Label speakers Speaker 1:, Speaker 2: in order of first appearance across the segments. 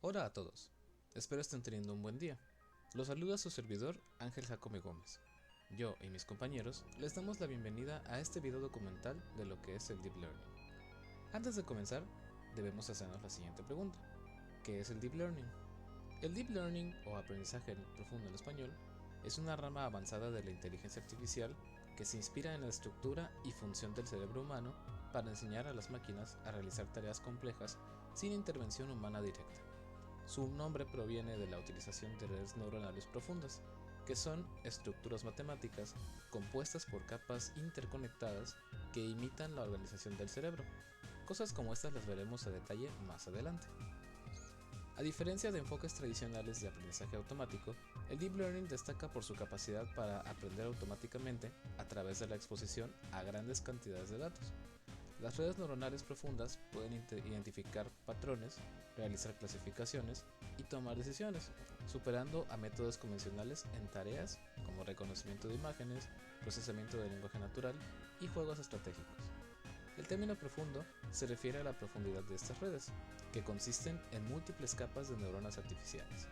Speaker 1: Hola a todos, espero estén teniendo un buen día. Los saluda su servidor Ángel Jacome Gómez. Yo y mis compañeros les damos la bienvenida a este video documental de lo que es el Deep Learning. Antes de comenzar, debemos hacernos la siguiente pregunta: ¿qué es el Deep Learning? El Deep Learning, o aprendizaje profundo en español, es una rama avanzada de la inteligencia artificial que se inspira en la estructura y función del cerebro humano para enseñar a las máquinas a realizar tareas complejas sin intervención humana directa. Su nombre proviene de la utilización de redes neuronales profundas, que son estructuras matemáticas compuestas por capas interconectadas que imitan la organización del cerebro. Cosas como estas las veremos a detalle más adelante. A diferencia de enfoques tradicionales de aprendizaje automático, el Deep Learning destaca por su capacidad para aprender automáticamente a través de la exposición a grandes cantidades de datos. Las redes neuronales profundas pueden identificar patrones, realizar clasificaciones y tomar decisiones, superando a métodos convencionales en tareas como reconocimiento de imágenes, procesamiento de lenguaje natural y juegos estratégicos. El término profundo se refiere a la profundidad de estas redes, que consisten en múltiples capas de neuronas artificiales.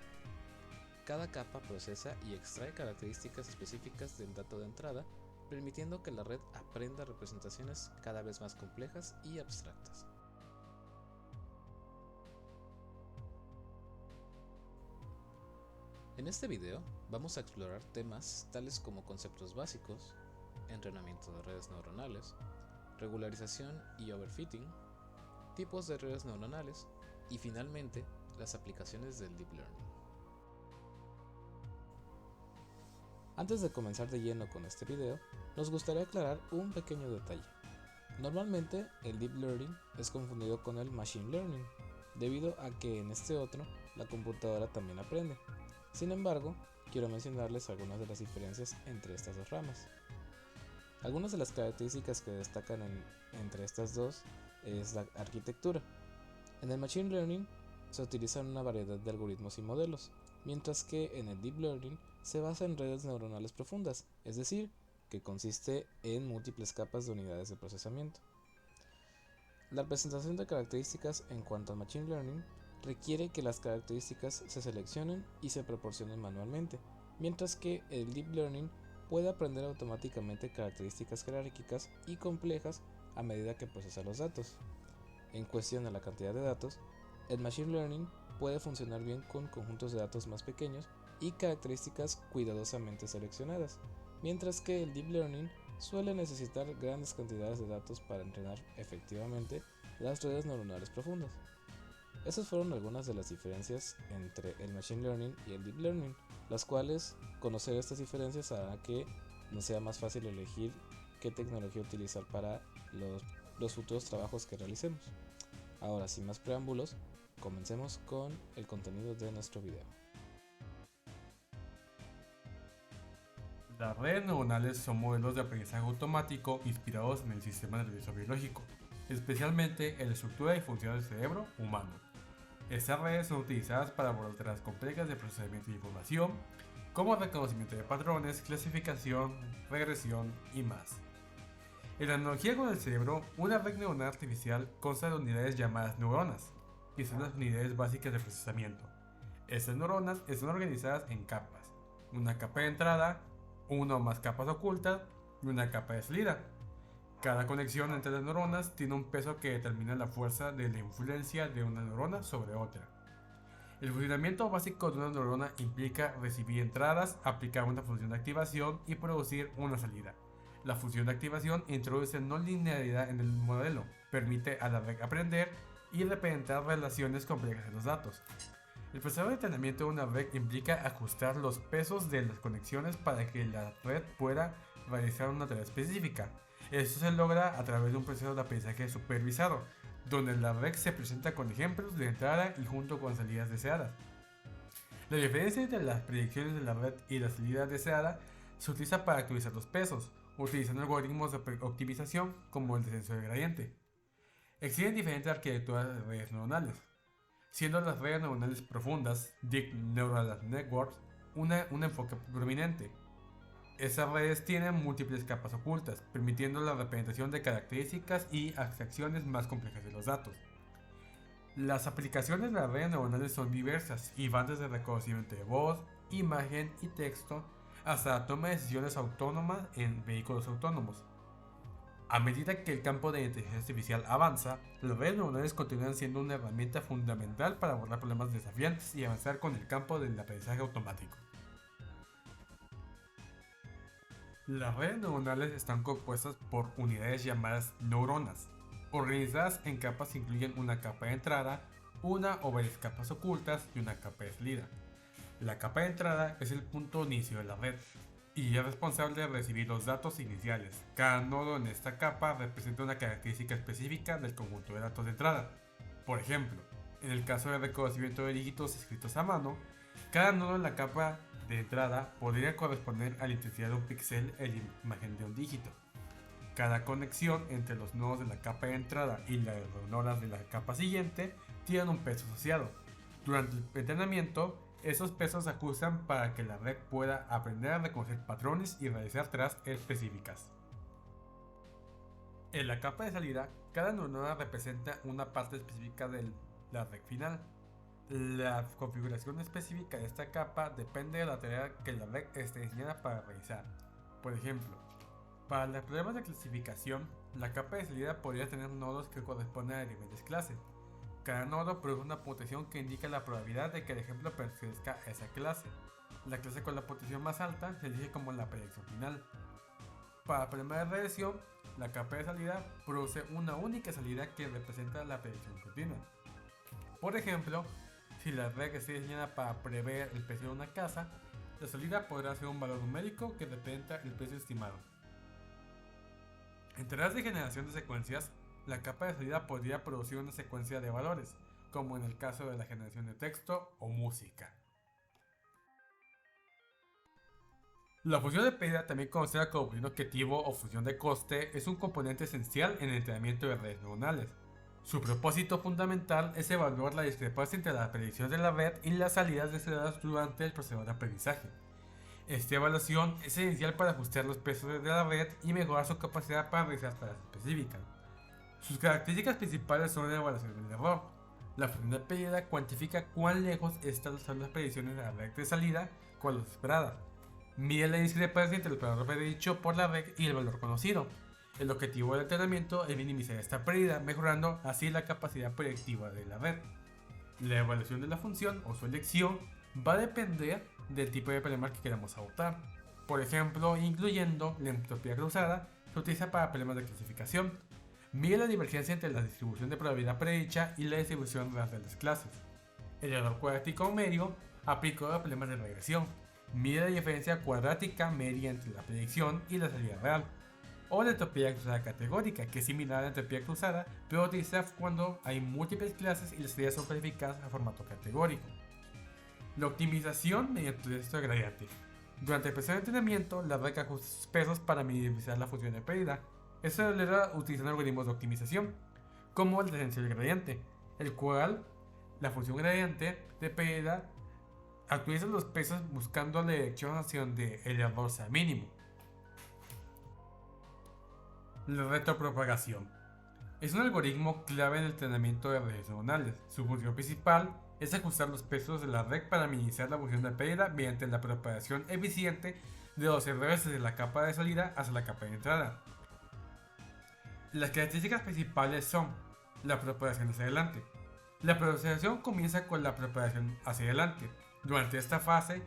Speaker 1: Cada capa procesa y extrae características específicas del dato de entrada, permitiendo que la red aprenda representaciones cada vez más complejas y abstractas. En este video vamos a explorar temas tales como conceptos básicos, entrenamiento de redes neuronales, regularización y overfitting, tipos de redes neuronales y finalmente las aplicaciones del Deep Learning. Antes de comenzar de lleno con este video, nos gustaría aclarar un pequeño detalle. Normalmente el Deep Learning es confundido con el Machine Learning, debido a que en este otro la computadora también aprende. Sin embargo, quiero mencionarles algunas de las diferencias entre estas dos ramas. Algunas de las características que destacan entre estas dos es la arquitectura. En el Machine Learning se utilizan una variedad de algoritmos y modelos, mientras que en el Deep Learning se basa en redes neuronales profundas, es decir, que consiste en múltiples capas de unidades de procesamiento. La presentación de características en cuanto al Machine Learning requiere que las características se seleccionen y se proporcionen manualmente, mientras que el Deep Learning puede aprender automáticamente características jerárquicas y complejas a medida que procesa los datos. En cuestión a la cantidad de datos, el Machine Learning puede funcionar bien con conjuntos de datos más pequeños y características cuidadosamente seleccionadas, mientras que el Deep Learning suele necesitar grandes cantidades de datos para entrenar efectivamente las redes neuronales profundas. Esas fueron algunas de las diferencias entre el Machine Learning y el Deep Learning, las cuales conocer estas diferencias hará que nos sea más fácil elegir qué tecnología utilizar para los futuros trabajos que realicemos. Ahora, sin más preámbulos, comencemos con el contenido de nuestro video.
Speaker 2: Las redes neuronales son modelos de aprendizaje automático inspirados en el sistema nervioso biológico, especialmente en la estructura y función del cerebro humano. Estas redes son utilizadas para abordar tareas complejas de procesamiento de información, como reconocimiento de patrones, clasificación, regresión y más. En la analogía con el cerebro, una red neuronal artificial consta de unidades llamadas neuronas, que son las unidades básicas de procesamiento. Estas neuronas están organizadas en capas: una capa de entrada, una o más capas ocultas y una capa de salida. Cada conexión entre las neuronas tiene un peso que determina la fuerza de la influencia de una neurona sobre otra. El funcionamiento básico de una neurona implica recibir entradas, aplicar una función de activación y producir una salida. La función de activación introduce no linealidad en el modelo, permite a la red aprender y representar relaciones complejas en los datos. El proceso de entrenamiento de una red implica ajustar los pesos de las conexiones para que la red pueda realizar una tarea específica. Esto se logra a través de un proceso de aprendizaje supervisado, donde la red se presenta con ejemplos de entrada y junto con salidas deseadas. La diferencia entre las predicciones de la red y la salida deseada se utiliza para actualizar los pesos, utilizando algoritmos de optimización como el descenso de gradiente. Existen diferentes arquitecturas de redes neuronales, siendo las redes neuronales profundas, Deep Neural Networks, un enfoque prominente. Esas redes tienen múltiples capas ocultas, permitiendo la representación de características y abstracciones más complejas de los datos. Las aplicaciones de las redes neuronales son diversas y van desde reconocimiento de voz, imagen y texto hasta la toma de decisiones autónomas en vehículos autónomos. A medida que el campo de inteligencia artificial avanza, las redes neuronales continúan siendo una herramienta fundamental para abordar problemas desafiantes y avanzar con el campo del aprendizaje automático. Las redes neuronales están compuestas por unidades llamadas neuronas, organizadas en capas que incluyen una capa de entrada, una o varias capas ocultas y una capa de salida. La capa de entrada es el punto de inicio de la red y es responsable de recibir los datos iniciales. Cada nodo en esta capa representa una característica específica del conjunto de datos de entrada. Por ejemplo, en el caso de reconocimiento de dígitos escritos a mano, cada nodo en la capa de entrada podría corresponder a la intensidad de un píxel en la imagen de un dígito. Cada conexión entre los nodos de la capa de entrada y las neuronas de la capa siguiente tienen un peso asociado. Durante el entrenamiento, esos pesos se ajustan para que la red pueda aprender a reconocer patrones y realizar tareas específicas. En la capa de salida, cada neurona representa una parte específica de la red final. La configuración específica de esta capa depende de la tarea que la red esté diseñada para realizar. Por ejemplo, para las pruebas de clasificación, la capa de salida podría tener nodos que corresponden a diferentes clases. Cada nodo produce una puntuación que indica la probabilidad de que el ejemplo pertenezca a esa clase. La clase con la puntuación más alta se elige como la predicción final. Para problemas de regresión, la capa de salida produce una única salida que representa la predicción continua. Por ejemplo, si la red está diseñada para prever el precio de una casa, la salida podrá ser un valor numérico que representa el precio estimado. En tareas de generación de secuencias, la capa de salida podría producir una secuencia de valores, como en el caso de la generación de texto o música. La función de pedida, también conocida como función objetivo o función de coste, es un componente esencial en el entrenamiento de redes neuronales. Su propósito fundamental es evaluar la discrepancia entre las predicciones de la red y las salidas deseadas durante el proceso de aprendizaje. Esta evaluación es esencial para ajustar los pesos de la red y mejorar su capacidad para realizar tareas específicas. Sus características principales son la evaluación del error. La función de pedida cuantifica cuán lejos están las predicciones de la red de salida con las esperadas. Mide la discrepancia entre el valor predicho por la red y el valor conocido. El objetivo del entrenamiento es minimizar esta pérdida, mejorando así la capacidad predictiva de la red. La evaluación de la función o su elección va a depender del tipo de problema que queramos abordar. Por ejemplo, incluyendo la entropía cruzada, se utiliza para problemas de clasificación. Mide la divergencia entre la distribución de probabilidad predicha y la distribución real de las clases. El error cuadrático medio aplicado a problemas de regresión. Mide la diferencia cuadrática media entre la predicción y la salida real. O la entropía cruzada categórica, que es similar a la entropía cruzada, pero utiliza cuando hay múltiples clases y las salidas son calificadas a formato categórico. La optimización mediante el test de gradiente. Durante el proceso de entrenamiento, la red ajusta sus pesos para minimizar la función de pérdida. Esto se logra utilizando algoritmos de optimización, como el descenso del gradiente, el cual la función gradiente de pérdida actualiza los pesos buscando la dirección hacia donde el error sea mínimo. La retropropagación es un algoritmo clave en el entrenamiento de redes neuronales. Su función principal es ajustar los pesos de la red para minimizar la función de pérdida mediante la propagación eficiente de los errores desde la capa de salida hacia la capa de entrada. Las características principales son la propagación hacia adelante. La propagación comienza con la propagación hacia adelante. Durante esta fase,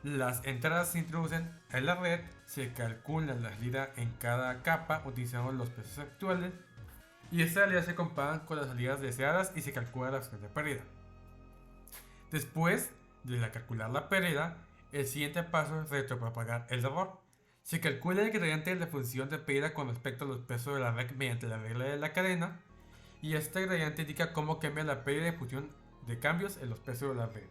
Speaker 2: las entradas se introducen en la red, se calcula la salida en cada capa utilizando los pesos actuales y estas salidas se comparan con las salidas deseadas y se calcula la función de pérdida. Después de calcular la pérdida, el siguiente paso es retropropagar el error. Se calcula el gradiente de la función de pérdida con respecto a los pesos de la red mediante la regla de la cadena y este gradiente indica cómo cambia la pérdida en función de cambios en los pesos de la red.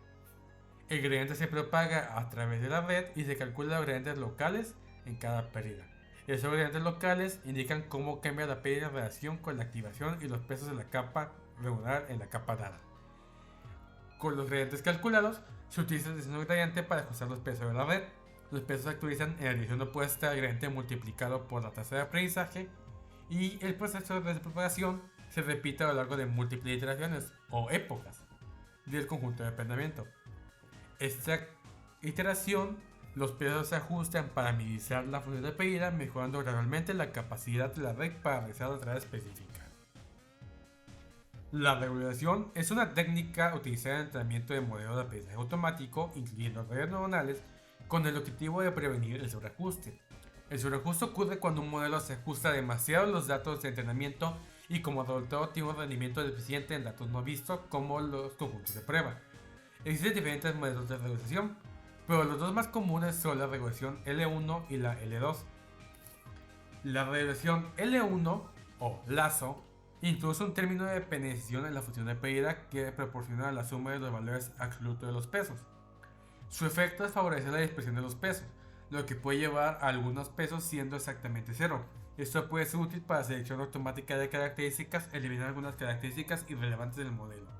Speaker 2: El gradiente se propaga a través de la red y se calcula los gradientes locales en cada pérdida. Esos gradientes locales indican cómo cambia la pérdida en relación con la activación y los pesos de la capa regular en la capa dada. Con los gradientes calculados, se utiliza el diseño gradiente para ajustar los pesos de la red. Los pesos se actualizan en la dirección opuesta al gradiente multiplicado por la tasa de aprendizaje y el proceso de propagación se repite a lo largo de múltiples iteraciones o épocas del conjunto de aprendizaje. Esta iteración, los pesos se ajustan para minimizar la función de pedida, mejorando gradualmente la capacidad de la red para realizar la tarea específica. La regulación es una técnica utilizada en entrenamiento de modelos de aprendizaje automático, incluyendo redes neuronales, con el objetivo de prevenir el sobreajuste. El sobreajuste ocurre cuando un modelo se ajusta demasiado los datos de entrenamiento y como resultado tiene un rendimiento deficiente en datos no vistos como los conjuntos de prueba. Existen diferentes modelos de regulación, pero los dos más comunes son la regulación L1 y la L2. La regulación L1 o lazo introduce un término de penalización en la función de pedida que proporciona la suma de los valores absolutos de los pesos. Su efecto es favorecer la dispersión de los pesos, lo que puede llevar a algunos pesos siendo exactamente cero. Esto puede ser útil para selección automática de características, eliminar algunas características irrelevantes del modelo.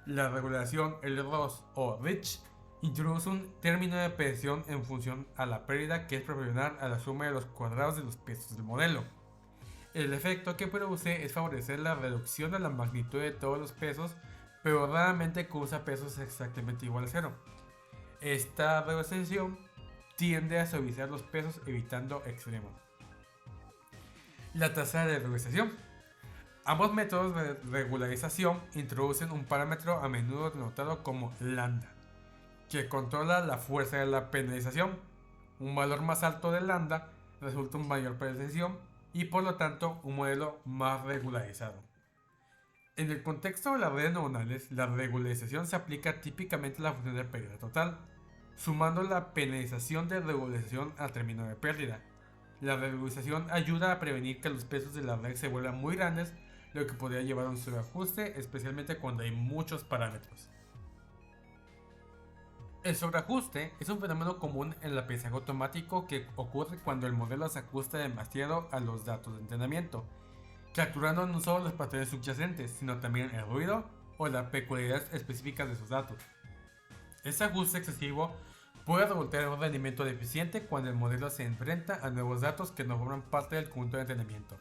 Speaker 2: La regulación L2 o Rich introduce un término de penalización en función a la pérdida que es proporcional a la suma de los cuadrados de los pesos del modelo. El efecto que produce es favorecer la reducción de la magnitud de todos los pesos, pero raramente causa pesos exactamente igual a cero. Esta regulación tiende a suavizar los pesos evitando extremos. La tasa de regulación. Ambos métodos de regularización introducen un parámetro a menudo denotado como lambda, que controla la fuerza de la penalización. Un valor más alto de lambda resulta en mayor penalización y por lo tanto un modelo más regularizado. En el contexto de las redes neuronales, la regularización se aplica típicamente a la función de pérdida total, sumando la penalización de regularización al término de pérdida. La regularización ayuda a prevenir que los pesos de la red se vuelvan muy grandes, lo que podría llevar a un sobreajuste, especialmente cuando hay muchos parámetros. El sobreajuste es un fenómeno común en el aprendizaje automático que ocurre cuando el modelo se ajusta demasiado a los datos de entrenamiento, capturando no solo los patrones subyacentes, sino también el ruido o las peculiaridades específicas de sus datos. Este ajuste excesivo puede resultar en un rendimiento deficiente cuando el modelo se enfrenta a nuevos datos que no forman parte del conjunto de entrenamiento.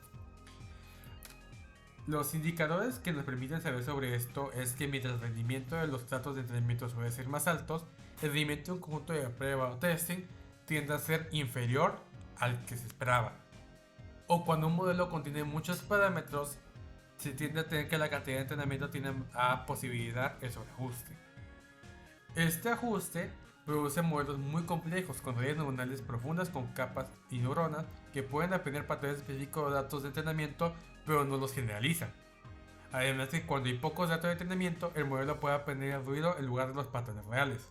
Speaker 2: Los indicadores que nos permiten saber sobre esto es que mientras el rendimiento de los datos de entrenamiento suele ser más altos, el rendimiento de un conjunto de prueba o testing tiende a ser inferior al que se esperaba. O cuando un modelo contiene muchos parámetros, se tiende a tener que la cantidad de entrenamiento tiene a posibilidad de sobreajuste. Este ajuste produce modelos muy complejos con redes neuronales profundas con capas y neuronas que pueden aprender patrones específicos de datos de entrenamiento pero no los generalizan. Además que cuando hay pocos datos de entrenamiento, el modelo puede aprender el ruido en lugar de los patrones reales.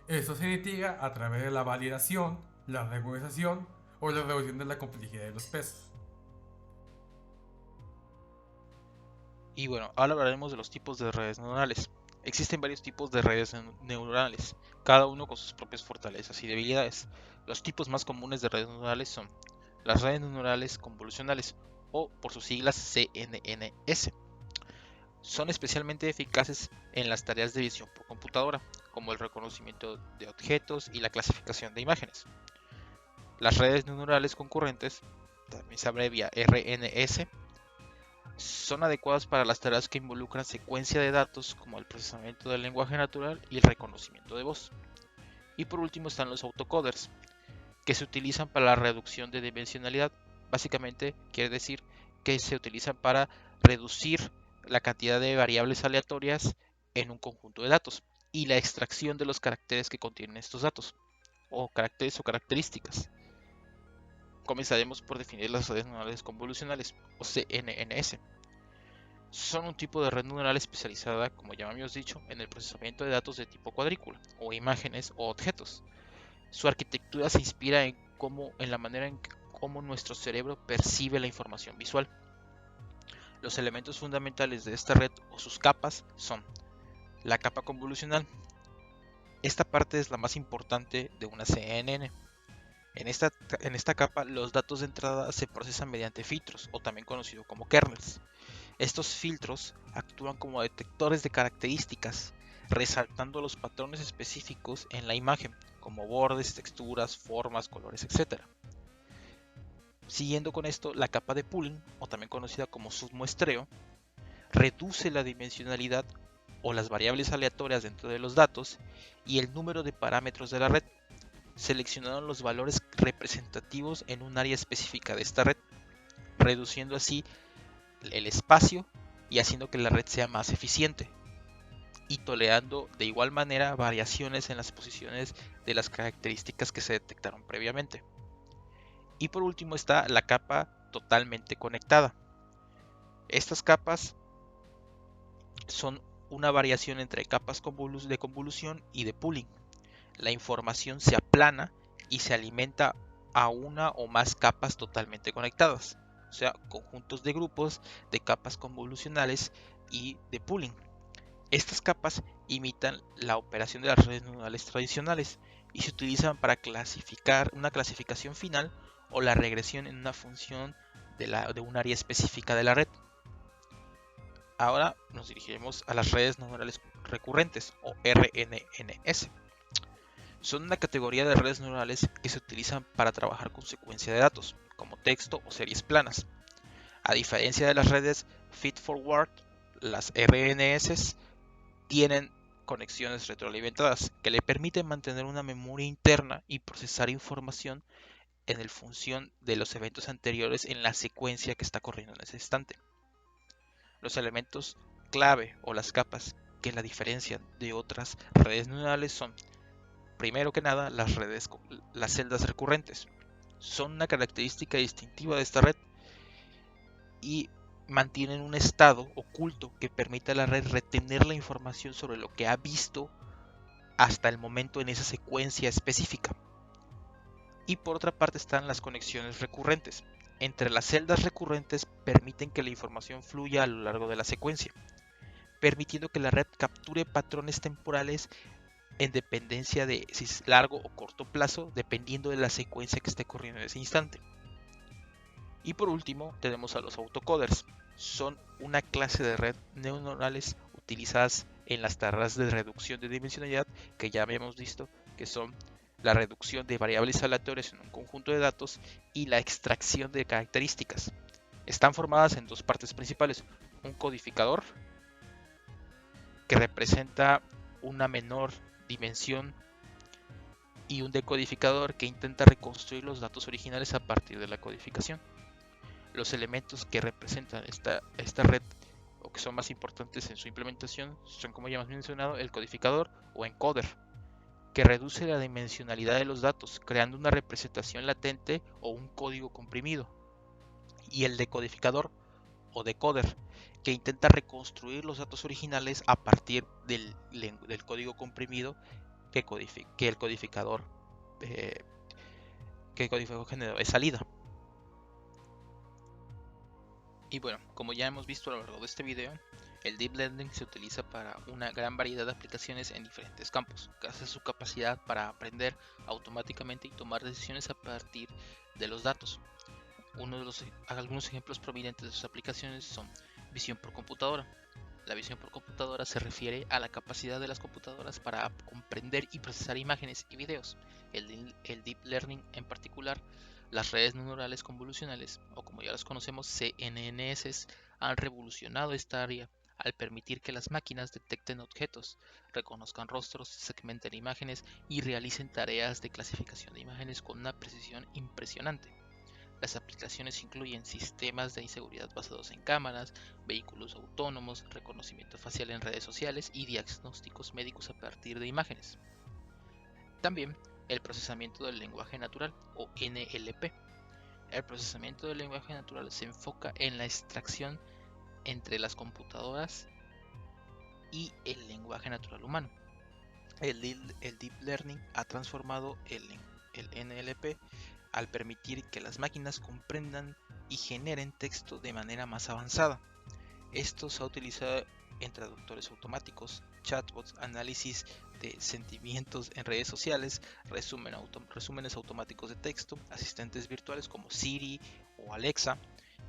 Speaker 2: Esto se mitiga a través de la validación, la regularización o la reducción de la complejidad de los pesos.
Speaker 3: Y bueno, ahora hablaremos de los tipos de redes neuronales. Existen varios tipos de redes neuronales, cada uno con sus propias fortalezas y debilidades. Los tipos más comunes de redes neuronales son las redes neuronales convolucionales, o por sus siglas CNNS. Son especialmente eficaces en las tareas de visión por computadora, como el reconocimiento de objetos y la clasificación de imágenes. Las redes neuronales concurrentes, también se abrevia RNS, son adecuadas para las tareas que involucran secuencia de datos como el procesamiento del lenguaje natural y el reconocimiento de voz. Y por último están los autocoders, que se utilizan para la reducción de dimensionalidad. Básicamente quiere decir que se utilizan para reducir la cantidad de variables aleatorias en un conjunto de datos y la extracción de los caracteres que contienen estos datos, o caracteres o características. Comenzaremos por definir las redes neuronales convolucionales, o CNNS. Son un tipo de red neuronal especializada, como ya habíamos dicho, en el procesamiento de datos de tipo cuadrícula, o imágenes o objetos. Su arquitectura se inspira en la manera en cómo nuestro cerebro percibe la información visual. Los elementos fundamentales de esta red o sus capas son la capa convolucional. Esta parte es la más importante de una CNN. En esta capa los datos de entrada se procesan mediante filtros, o también conocido como kernels. Estos filtros actúan como detectores de características, resaltando los patrones específicos en la imagen, como bordes, texturas, formas, colores, etc. Siguiendo con esto, la capa de pooling, o también conocida como submuestreo, reduce la dimensionalidad o las variables aleatorias dentro de los datos y el número de parámetros de la red. Seleccionaron los valores representativos en un área específica de esta red, reduciendo así el espacio y haciendo que la red sea más eficiente, y tolerando de igual manera variaciones en las posiciones de las características que se detectaron previamente. Y por último está la capa totalmente conectada. Estas capas son una variación entre capas de convolución y de pooling. La información se aplana y se alimenta a una o más capas totalmente conectadas, o sea, conjuntos de grupos de capas convolucionales y de pooling. Estas capas imitan la operación de las redes neuronales tradicionales y se utilizan para clasificar una clasificación final o la regresión en una función de un área específica de la red. Ahora nos dirigiremos a las redes neuronales recurrentes o RNNS. Son una categoría de redes neuronales que se utilizan para trabajar con secuencia de datos, como texto o series planas. A diferencia de las redes feed-forward, las RNS tienen conexiones retroalimentadas que le permiten mantener una memoria interna y procesar información en función de los eventos anteriores en la secuencia que está corriendo en ese instante. Los elementos clave o las capas que la diferencian de otras redes neuronales son, primero que nada, las celdas recurrentes. Son una característica distintiva de esta red y mantienen un estado oculto que permite a la red retener la información sobre lo que ha visto hasta el momento en esa secuencia específica. Y por otra parte están las conexiones recurrentes. Entre las celdas recurrentes permiten que la información fluya a lo largo de la secuencia, permitiendo que la red capture patrones temporales en dependencia de si es largo o corto plazo, dependiendo de la secuencia que esté corriendo en ese instante. Y por último tenemos a los autocoders. Son una clase de red neuronales utilizadas en las tareas de reducción de dimensionalidad que ya habíamos visto, que son la reducción de variables aleatorias en un conjunto de datos y la extracción de características. Están formadas en dos partes principales: un codificador, que representa una menor dimensión, y un decodificador, que intenta reconstruir los datos originales a partir de la codificación. Los elementos que representan esta red o que son más importantes en su implementación son, como ya hemos mencionado, el codificador o encoder, que reduce la dimensionalidad de los datos creando una representación latente o un código comprimido, y el decodificador o decoder, que intenta reconstruir los datos originales a partir del código comprimido que el codificador generó de salida. Y bueno, como ya hemos visto a lo largo de este video, el Deep Learning se utiliza para una gran variedad de aplicaciones en diferentes campos, gracias a su capacidad para aprender automáticamente y tomar decisiones a partir de los datos. Algunos ejemplos prominentes de sus aplicaciones son visión por computadora. La visión por computadora se refiere a la capacidad de las computadoras para comprender y procesar imágenes y videos. El Deep Learning, en particular, las redes neuronales convolucionales, o como ya las conocemos, CNNS, han revolucionado esta área al permitir que las máquinas detecten objetos, reconozcan rostros, segmenten imágenes y realicen tareas de clasificación de imágenes con una precisión impresionante. Las aplicaciones incluyen sistemas de seguridad basados en cámaras, vehículos autónomos, reconocimiento facial en redes sociales y diagnósticos médicos a partir de imágenes. También el procesamiento del lenguaje natural o NLP. El procesamiento del lenguaje natural se enfoca en la extracción entre las computadoras y el lenguaje natural humano. El Deep Learning ha transformado el NLP al permitir que las máquinas comprendan y generen texto de manera más avanzada. Esto se ha utilizado en traductores automáticos, chatbots, análisis de sentimientos en redes sociales, resúmenes automáticos de texto, asistentes virtuales como Siri o Alexa,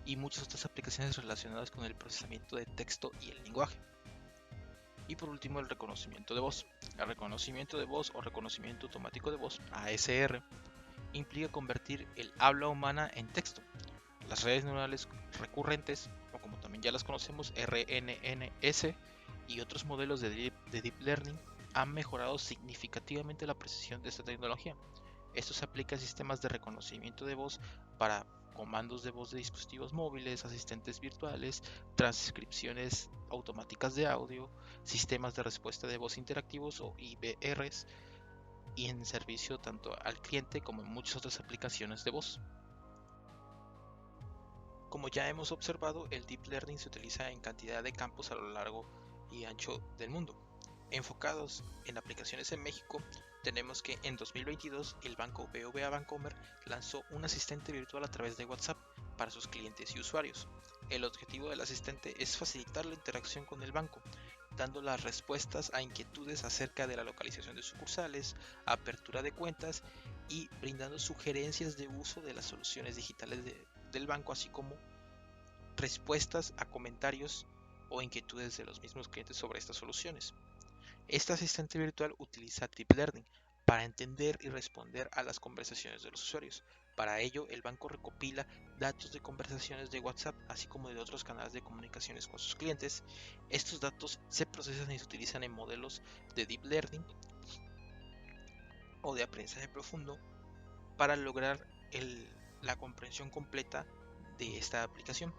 Speaker 3: y muchas otras aplicaciones relacionadas con el procesamiento de texto y el lenguaje. Y por último, el reconocimiento de voz. El reconocimiento de voz o reconocimiento automático de voz, ASR, implica convertir el habla humana en texto, Las redes neuronales recurrentes, o como también ya las conocemos, RNNS, y otros modelos de Deep Learning han mejorado significativamente la precisión de esta tecnología. Esto se aplica a sistemas de reconocimiento de voz para comandos de voz de dispositivos móviles, asistentes virtuales, transcripciones automáticas de audio, sistemas de respuesta de voz interactivos o IVRs, y en servicio tanto al cliente como en muchas otras aplicaciones de voz. Como ya hemos observado, el Deep Learning se utiliza en cantidad de campos a lo largo y ancho del mundo. Enfocados en aplicaciones en México, tenemos que en 2022 el banco BBVA Bancomer lanzó un asistente virtual a través de WhatsApp para sus clientes y usuarios. El objetivo del asistente es facilitar la interacción con el banco, dando las respuestas a inquietudes acerca de la localización de sucursales, apertura de cuentas y brindando sugerencias de uso de las soluciones digitales del banco, así como respuestas a comentarios o inquietudes de los mismos clientes sobre estas soluciones. Este asistente virtual utiliza Deep Learning para entender y responder a las conversaciones de los usuarios. Para ello, el banco recopila datos de conversaciones de WhatsApp, así como de otros canales de comunicaciones con sus clientes. Estos datos se procesan y se utilizan en modelos de Deep Learning o de aprendizaje profundo para lograr la comprensión completa de esta aplicación.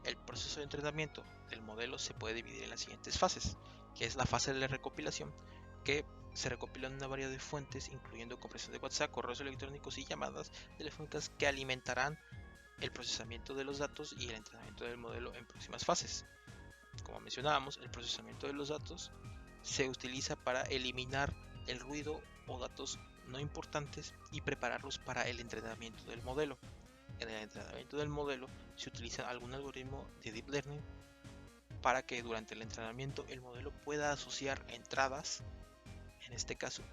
Speaker 3: El proceso de entrenamiento del modelo se puede dividir en las siguientes fases, que es la fase de la recopilación, que se recopilan una variedad de fuentes, incluyendo compresión de WhatsApp, correos electrónicos y llamadas telefónicas, que alimentarán el procesamiento de los datos y el entrenamiento del modelo en próximas fases. Como mencionábamos, el procesamiento de los datos se utiliza para eliminar el ruido o datos no importantes y prepararlos para el entrenamiento del modelo. En el entrenamiento del modelo se utiliza algún algoritmo de Deep Learning para que durante el entrenamiento el modelo pueda asociar entradas, en este caso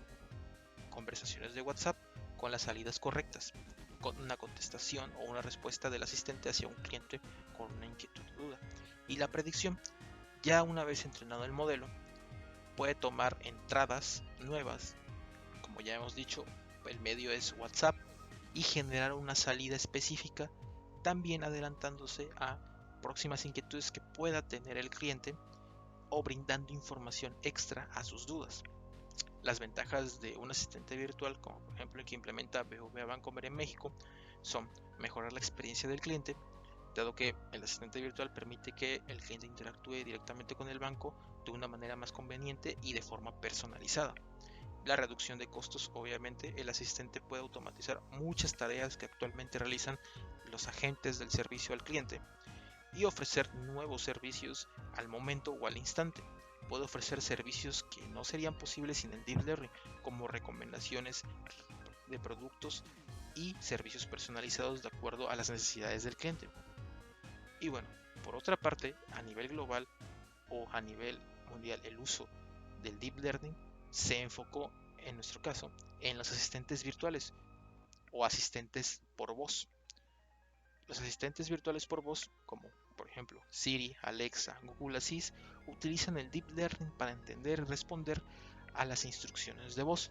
Speaker 3: conversaciones de WhatsApp, con las salidas correctas, con una contestación o una respuesta del asistente hacia un cliente con una inquietud o duda. Y la predicción, ya una vez entrenado el modelo, puede tomar entradas nuevas, como ya hemos dicho, el medio es WhatsApp, y generar una salida específica, también adelantándose a próximas inquietudes que pueda tener el cliente o brindando información extra a sus dudas. Las ventajas de un asistente virtual, como por ejemplo el que implementa BBVA Bancomer en México, son mejorar la experiencia del cliente, dado que el asistente virtual permite que el cliente interactúe directamente con el banco de una manera más conveniente y de forma personalizada. La reducción de costos, obviamente el asistente puede automatizar muchas tareas que actualmente realizan los agentes del servicio al cliente y ofrecer nuevos servicios al momento o al instante. Puede ofrecer servicios que no serían posibles sin el Deep Learning, como recomendaciones de productos y servicios personalizados de acuerdo a las necesidades del cliente. Y bueno, por otra parte, a nivel global o a nivel mundial, el uso del Deep Learning se enfocó, en nuestro caso, en los asistentes virtuales o asistentes por voz. Los asistentes virtuales por voz, como por ejemplo Siri, Alexa, Google Assist, utilizan el Deep Learning para entender y responder a las instrucciones de voz.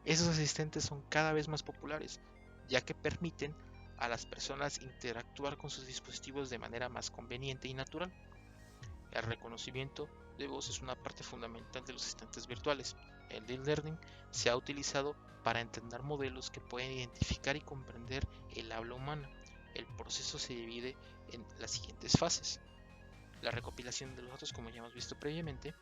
Speaker 3: Esos asistentes son cada vez más populares, ya que permiten a las personas interactuar con sus dispositivos de manera más conveniente y natural. El reconocimiento de voz es una parte fundamental de los asistentes virtuales. El Deep Learning se ha utilizado para entrenar modelos que pueden identificar y comprender el habla humana. El proceso se divide en las siguientes fases. La recopilación de los datos, como ya hemos visto previamente.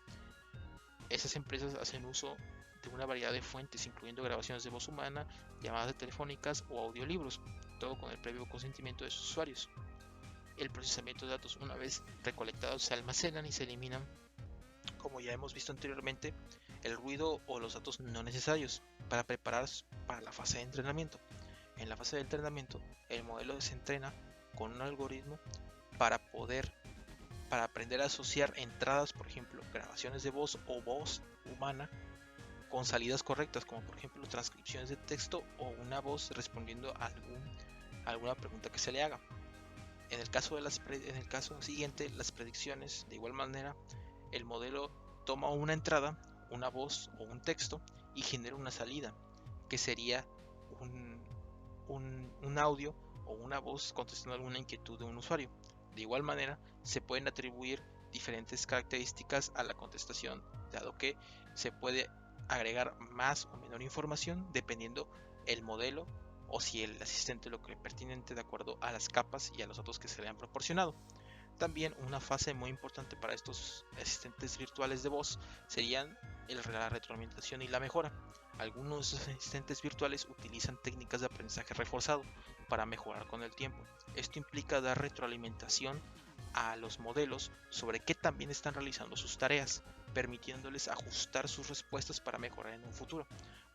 Speaker 3: Esas empresas hacen uso de una variedad de fuentes, incluyendo grabaciones de voz humana, llamadas telefónicas o audiolibros, todo con el previo consentimiento de sus usuarios. El procesamiento de datos, una vez recolectados, se almacenan y se eliminan, como ya hemos visto anteriormente, el ruido o los datos no necesarios para preparar para la fase de entrenamiento. En la fase de entrenamiento, el modelo se entrena con un algoritmo para aprender a asociar entradas, por ejemplo, grabaciones de voz o voz humana, con salidas correctas, como por ejemplo transcripciones de texto o una voz respondiendo a alguna pregunta que se le haga. En el caso siguiente, las predicciones, de igual manera, el modelo toma una entrada, una voz o un texto y genera una salida, que sería un audio o o una voz contestando alguna inquietud de un usuario. De igual manera, se pueden atribuir diferentes características a la contestación, dado que se puede agregar más o menor información dependiendo el modelo o si el asistente lo cree pertinente de acuerdo a las capas y a los datos que se le han proporcionado. También una fase muy importante para estos asistentes virtuales de voz serían la retroalimentación y la mejora. Algunos asistentes virtuales utilizan técnicas de aprendizaje reforzado para mejorar con el tiempo. Esto implica dar retroalimentación a los modelos sobre qué también están realizando sus tareas, permitiéndoles ajustar sus respuestas para mejorar en un futuro,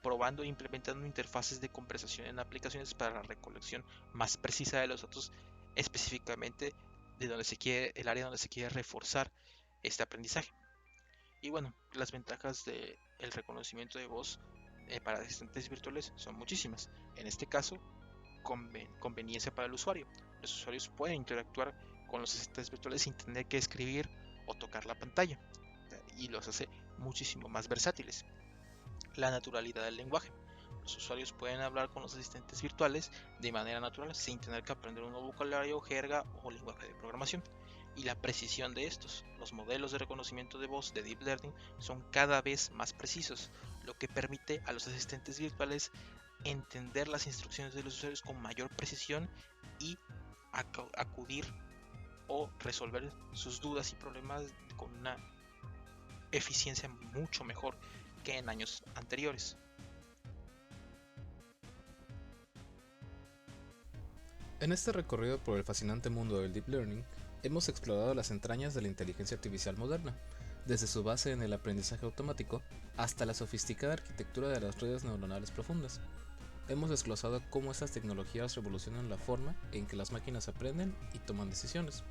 Speaker 3: probando e implementando interfaces de conversación en aplicaciones para la recolección más precisa de los datos, específicamente de donde se quiere, el área donde se quiere reforzar este aprendizaje. Y bueno, las ventajas del reconocimiento de voz para asistentes virtuales son muchísimas. En este caso, conveniencia para el usuario. Los usuarios pueden interactuar con los asistentes virtuales sin tener que escribir o tocar la pantalla, y los hace muchísimo más versátiles. La naturalidad del lenguaje. Los usuarios pueden hablar con los asistentes virtuales de manera natural sin tener que aprender un nuevo vocabulario, jerga o lenguaje de programación. Y la precisión de estos. Los modelos de reconocimiento de voz de Deep Learning son cada vez más precisos, lo que permite a los asistentes virtuales entender las instrucciones de los usuarios con mayor precisión y acudir o resolver sus dudas y problemas con una eficiencia mucho mejor que en años anteriores.
Speaker 1: En este recorrido por el fascinante mundo del Deep Learning, hemos explorado las entrañas de la inteligencia artificial moderna, desde su base en el aprendizaje automático hasta la sofisticada arquitectura de las redes neuronales profundas. Hemos desglosado cómo estas tecnologías revolucionan la forma en que las máquinas aprenden y toman decisiones.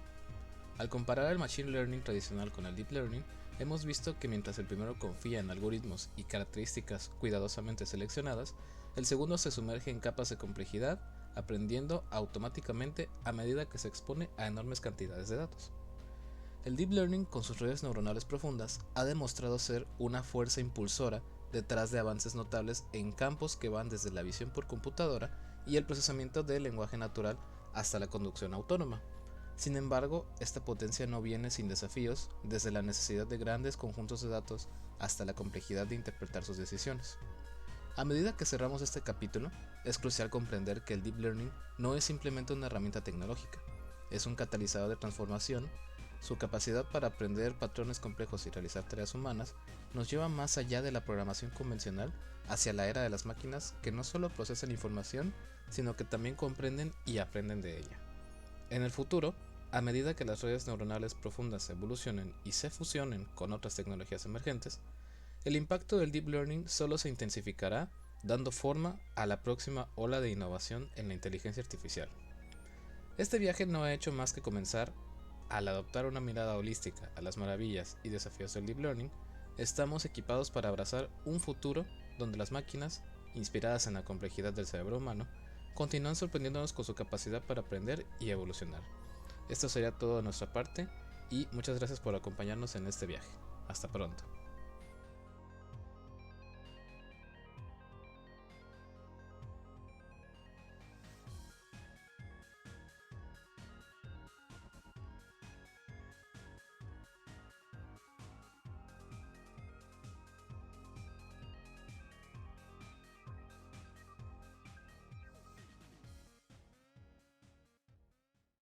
Speaker 1: Al comparar el Machine Learning tradicional con el Deep Learning, hemos visto que mientras el primero confía en algoritmos y características cuidadosamente seleccionadas, el segundo se sumerge en capas de complejidad, aprendiendo automáticamente a medida que se expone a enormes cantidades de datos. El Deep Learning, con sus redes neuronales profundas, ha demostrado ser una fuerza impulsora detrás de avances notables en campos que van desde la visión por computadora y el procesamiento del lenguaje natural hasta la conducción autónoma. Sin embargo, esta potencia no viene sin desafíos, desde la necesidad de grandes conjuntos de datos hasta la complejidad de interpretar sus decisiones. A medida que cerramos este capítulo, es crucial comprender que el Deep Learning no es simplemente una herramienta tecnológica, es un catalizador de transformación. Su capacidad para aprender patrones complejos y realizar tareas humanas nos lleva más allá de la programación convencional hacia la era de las máquinas que no solo procesan información, sino que también comprenden y aprenden de ella. En el futuro, a medida que las redes neuronales profundas evolucionen y se fusionen con otras tecnologías emergentes, el impacto del Deep Learning solo se intensificará, dando forma a la próxima ola de innovación en la inteligencia artificial. Este viaje no ha hecho más que comenzar. Al adoptar una mirada holística a las maravillas y desafíos del Deep Learning, estamos equipados para abrazar un futuro donde las máquinas, inspiradas en la complejidad del cerebro humano, continúan sorprendiéndonos con su capacidad para aprender y evolucionar. Esto sería todo de nuestra parte y muchas gracias por acompañarnos en este viaje. Hasta pronto.